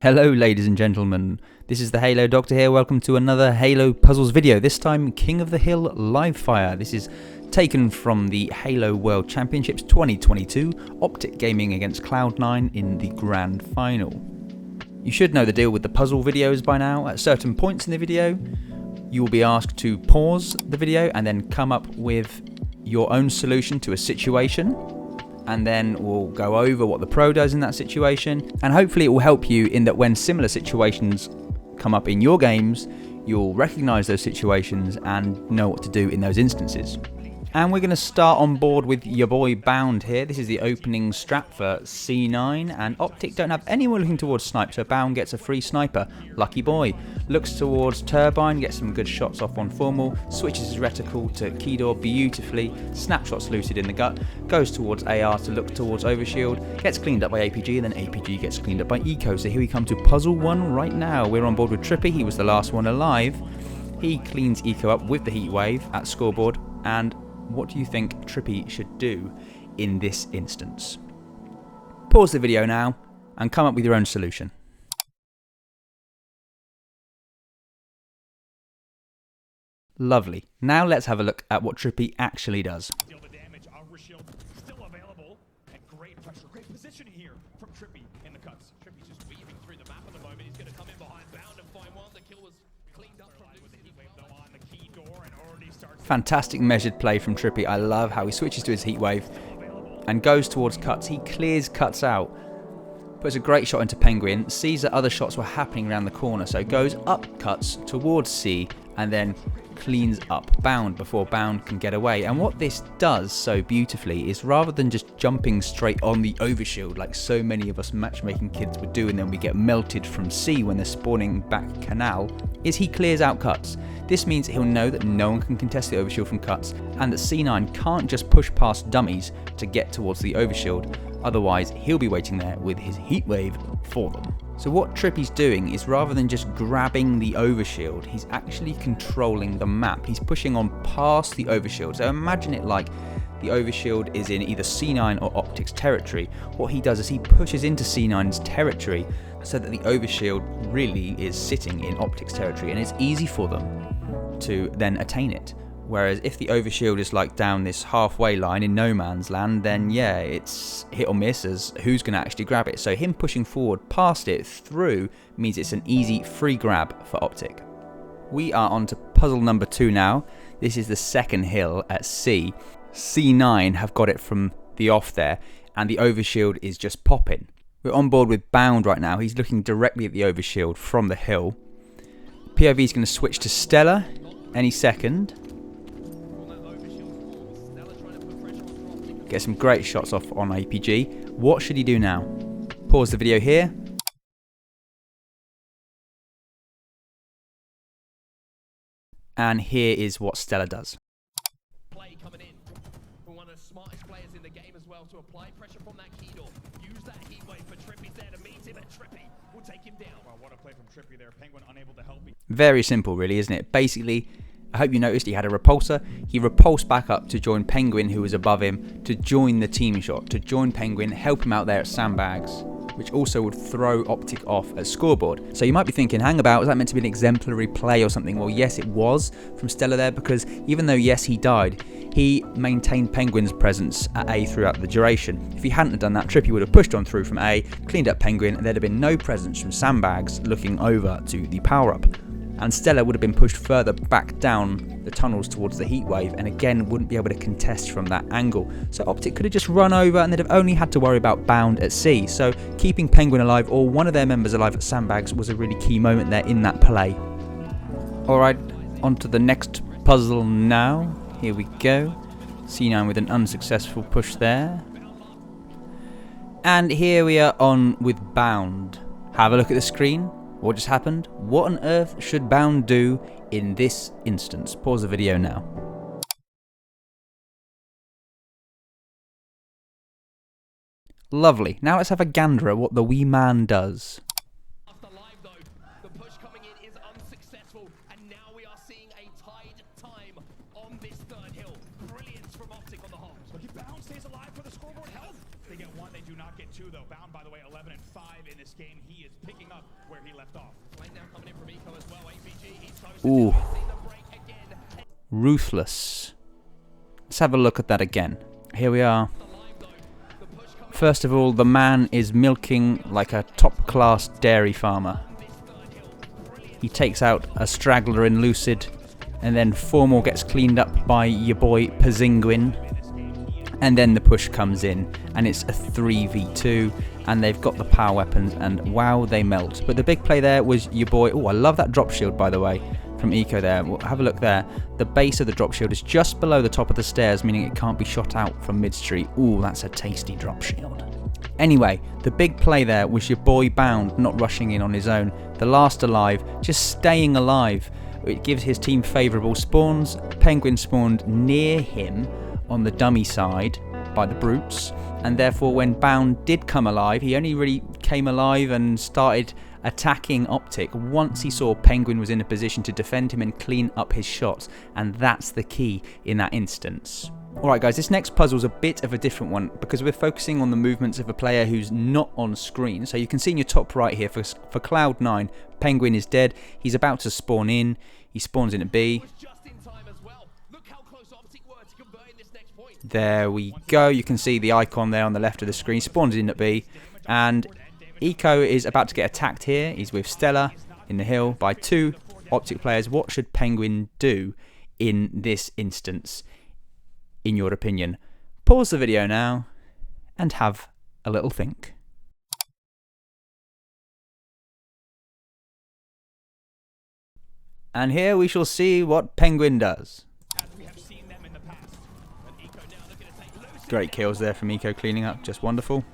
Hello ladies and gentlemen, this is the TheHaloDoctor here. Welcome to another Halo Puzzles video, this time King of the Hill Live Fire. This is taken from the Halo World Championships 2022, Optic Gaming against Cloud9 in the Grand Final. You should know the deal with the puzzle videos by now. At certain points in the video, you will be asked to pause the video and then come up with your own solution to a situation. And then we'll go over what the pro does in that situation, and hopefully it will help you in that when similar situations come up in your games, you'll recognize those situations and know what to do in those instances. And we're going to start on board with your boy Bound here. This is the opening strat for C9, and Optic don't have anyone looking towards Snipe, so Bound gets a free sniper. Lucky boy. Looks towards Turbine, gets some good shots off on Formal, switches his reticle to Keydor beautifully, snapshots Lucid in the gut, goes towards AR to look towards Overshield, gets cleaned up by APG, and then APG gets cleaned up by Eco. So here we come to puzzle 1 right now. We're on board with Trippy, he was the last one alive. He cleans Eco up with the heat wave at scoreboard, and what do you think Trippy should do in this instance? Pause the video now and come up with your own solution. Lovely. Now let's have a look at what Trippy actually does. Deal the damage. Overshield still available, and great pressure, great position here from Trippy in the cuts. Trippy's just weaving through the map at the moment. He's going to come in behind Bound and find one. The kill was cleaned up from with the heat wave though on the key door and already starts. Fantastic measured play from Trippy. I love how he switches to his heat wave and goes towards cuts. He clears cuts out, puts a great shot into Penguin, sees that other shots were happening around the corner, so goes up cuts towards C and then cleans up Bound before Bound can get away. And what this does so beautifully is, rather than just jumping straight on the overshield like so many of us matchmaking kids would do and then we get melted from C when they're spawning back canal, is he clears out cuts. This means he'll know that no one can contest the overshield from cuts, and that C9 can't just push past dummies to get towards the overshield, otherwise he'll be waiting there with his heat wave for them. So what Trippy's doing is, rather than just grabbing the overshield, he's actually controlling the map. He's pushing on past the overshield. So imagine it like the overshield is in either C9 or Optic's territory. What he does is he pushes into C9's territory so that the overshield really is sitting in Optic's territory, and it's easy for them to then attain it. Whereas if the overshield is like down this halfway line in no man's land, then yeah, it's hit or miss as who's going to actually grab it. So him pushing forward past it through means it's an easy free grab for Optic. We are on to puzzle number 2 now. This is the second hill at C. C9 have got it from the off there, and the overshield is just popping. We're on board with Bound right now. He's looking directly at the overshield from the hill. POV is going to switch to Stella any second. Get some great shots off on APG. What should he do now? Pause the video here. And here is what Stella does. Play coming in. We're one of the smartest players in the game as well to apply pressure from that key door. Use that heat wave for Trippy's there to meet him, and Trippy will take him down. Well, what a play from Trippy there. Penguin unable to help me. Very simple really, isn't it? Basically, I hope you noticed he had a repulsor. He repulsed back up to join Penguin, who was above him, to join the team shot, to join Penguin, help him out there at sandbags, which also would throw Optic off at scoreboard. So you might be thinking, hang about, was that meant to be an exemplary play or something? Well, yes, it was from Stella there, because even though, yes, he died, he maintained Penguin's presence at A throughout the duration. If he hadn't have done that, Trippy would have pushed on through from A, cleaned up Penguin, and there'd have been no presence from sandbags looking over to the power-up. And Stella would have been pushed further back down the tunnels towards the heat wave, and again wouldn't be able to contest from that angle. So Optic could have just run over, and they'd have only had to worry about Bound at C. So keeping Penguin alive, or one of their members alive at sandbags, was a really key moment there in that play. Alright, on to the next puzzle now. Here we go. C9 with an unsuccessful push there. And here we are on with Bound. Have a look at the screen. What just happened? What on earth should Bound do in this instance? Pause the video now. Lovely. Now let's have a gander at what the wee man does. After live though, the push coming in is unsuccessful, and now we are seeing a tied time on this third hill. Brilliance from Optic on the hop. Look at Bound stays alive for the scoreboard health. They get 1, they do not get 2 though. Bound, by the way, 11 and 5 in this game. He is is picking up where he left off. Flame now coming in from Eco as well. APG, he's toast. Ooh. See the break again. Ruthless. Let's have a look at that again. Here we are. Alive though. The push coming First of all, the man is milking like a top-class dairy farmer. on this third hill. Brilliant. He takes out a straggler in Lucid, and then 4 more gets cleaned up by your boy Pazinguin. And then the push comes in, and it's a 3v2, and they've got the power weapons, and wow, they melt. But the big play there was your boy. Oh, I love that drop shield, by the way, from Eco there. Well, have a look there. The base of the drop shield is just below the top of the stairs, meaning it can't be shot out from mid-street. Ooh, that's a tasty drop shield. Anyway, the big play there was your boy Bound not rushing in on his own. The last alive, just staying alive. It gives his team favourable spawns. Penguin spawned near him on the dummy side by the brutes, and therefore when Bound did come alive, he only really came alive and started attacking Optic once he saw Penguin was in a position to defend him and clean up his shots, and that's the key in that instance. Alright guys, this next puzzle's a bit of a different one because we're focusing on the movements of a player who's not on screen. So you can see in your top right here for Cloud9, Penguin is dead, he's about to spawn in, he spawns in at B. Was just in time as well. Look how close Optic were to converting this next point. There we go, you can see the icon there on the left of the screen, spawns in at B, and Eco is about to get attacked here. He's with Stella in the hill by 2 Optic players. What should Penguin do in this instance, in your opinion? Pause the video now and have a little think. And here we shall see what Penguin does. As we have seen them in the past. And Eco now looking to take loose. Great kills there from Eco, cleaning up, just wonderful.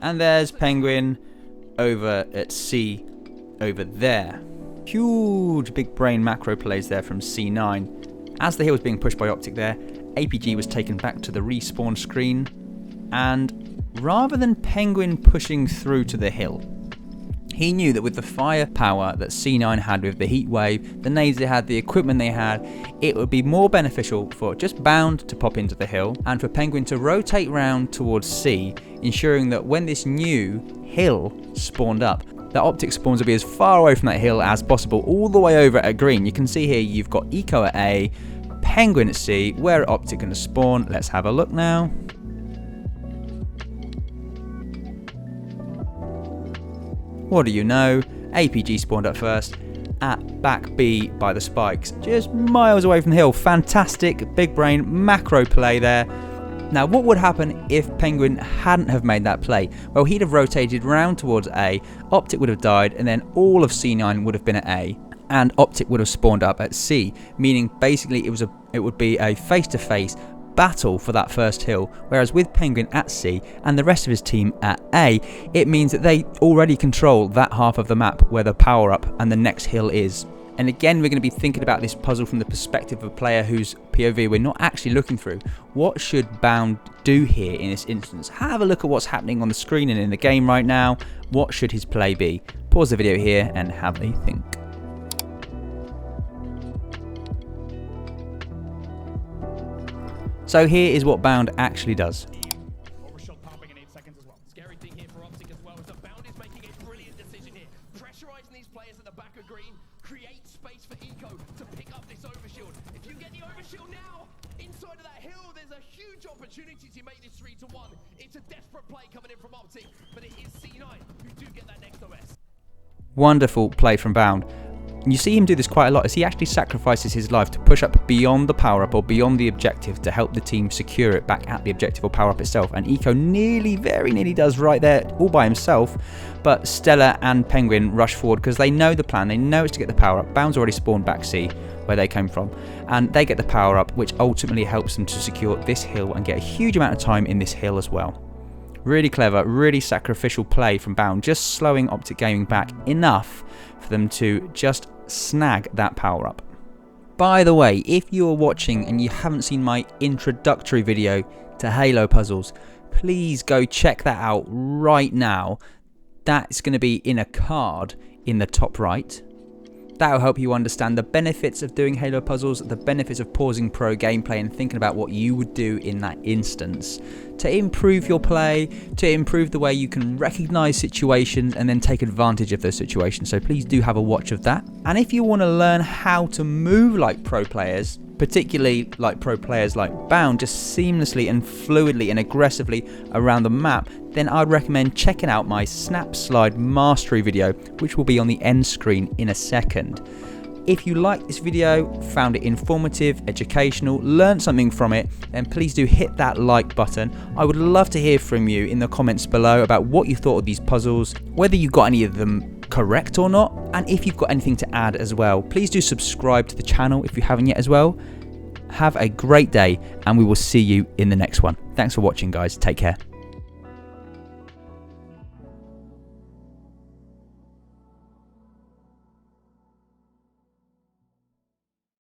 And there's Penguin over at C over there. Huge big brain macro plays there from C9. As the hill was being pushed by Optic there, APG was taken back to the respawn screen, and rather than Penguin pushing through to the hill, he knew that with the firepower that C9 had with the heat wave, the nades they had, the equipment they had, it would be more beneficial for just Bound to pop into the hill and for Penguin to rotate round towards C, ensuring that when this new hill spawned up, the Optic spawns will be as far away from that hill as possible, all the way over at green. You can see here you've got Eco at A, Penguin at C. Where are Optic going to spawn? Let's have a look now. What do you know? APG spawned up first at back B by the spikes, just miles away from the hill. Fantastic big brain macro play there. Now what would happen if Penguin hadn't have made that play? Well, he'd have rotated round towards A, Optic would have died, and then all of C9 would have been at A, and Optic would have spawned up at C, meaning basically it would be a face-to-face battle for that first hill, whereas with Penguin at C and the rest of his team at A, it means that they already control that half of the map where the power up and the next hill is. And again, we're going to be thinking about this puzzle from the perspective of a player whose POV we're not actually looking through. What should Bound do here in this instance? Have a look at what's happening on the screen and in the game right now. What should his play be? Pause the video here and have a think. So here is what Bound actually does. Overshield popping in 8 seconds as well. Scary thing here for Optic as well is that Bound is making a brilliant decision here. Pressurizing these players at the back of green, create space for Eco to pick up this overshield. If you get the overshield now, inside of that hill, there's a huge opportunity to make this 3-1. It's a desperate play coming in from Optic, but it is C9 who do get that next OS. Wonderful play from Bound. You see him do this quite a lot as he actually sacrifices his life to push up beyond the power-up or beyond the objective to help the team secure it back at the objective or power-up itself. And Eco very nearly does right there all by himself, but Stella and Penguin rush forward because they know the plan, they know it's to get the power-up. Bound's already spawned back C, where they came from, and they get the power-up, which ultimately helps them to secure this hill and get a huge amount of time in this hill as well. Really clever, really sacrificial play from Bound, just slowing Optic Gaming back enough for them to just snag that power up. By the way, if you're watching and you haven't seen my introductory video to Halo puzzles, please go check that out right now. That's going to be in a card in the top right. That'll help you understand the benefits of doing Halo puzzles, the benefits of pausing pro gameplay and thinking about what you would do in that instance to improve your play, to improve the way you can recognize situations and then take advantage of those situations. So please do have a watch of that. And if you want to learn how to move like pro players, particularly like pro players like Bound, just seamlessly and fluidly and aggressively around the map, then I'd recommend checking out my Snap Slide Mastery video, which will be on the end screen in a second. If you liked this video, found it informative, educational, learned something from it, then please do hit that like button. I would love to hear from you in the comments below about what you thought of these puzzles, whether you got any of them correct or not, and if you've got anything to add as well. Please do subscribe to the channel if you haven't yet as well. Have a great day, and we will see you in the next one. Thanks for watching, guys. Take care.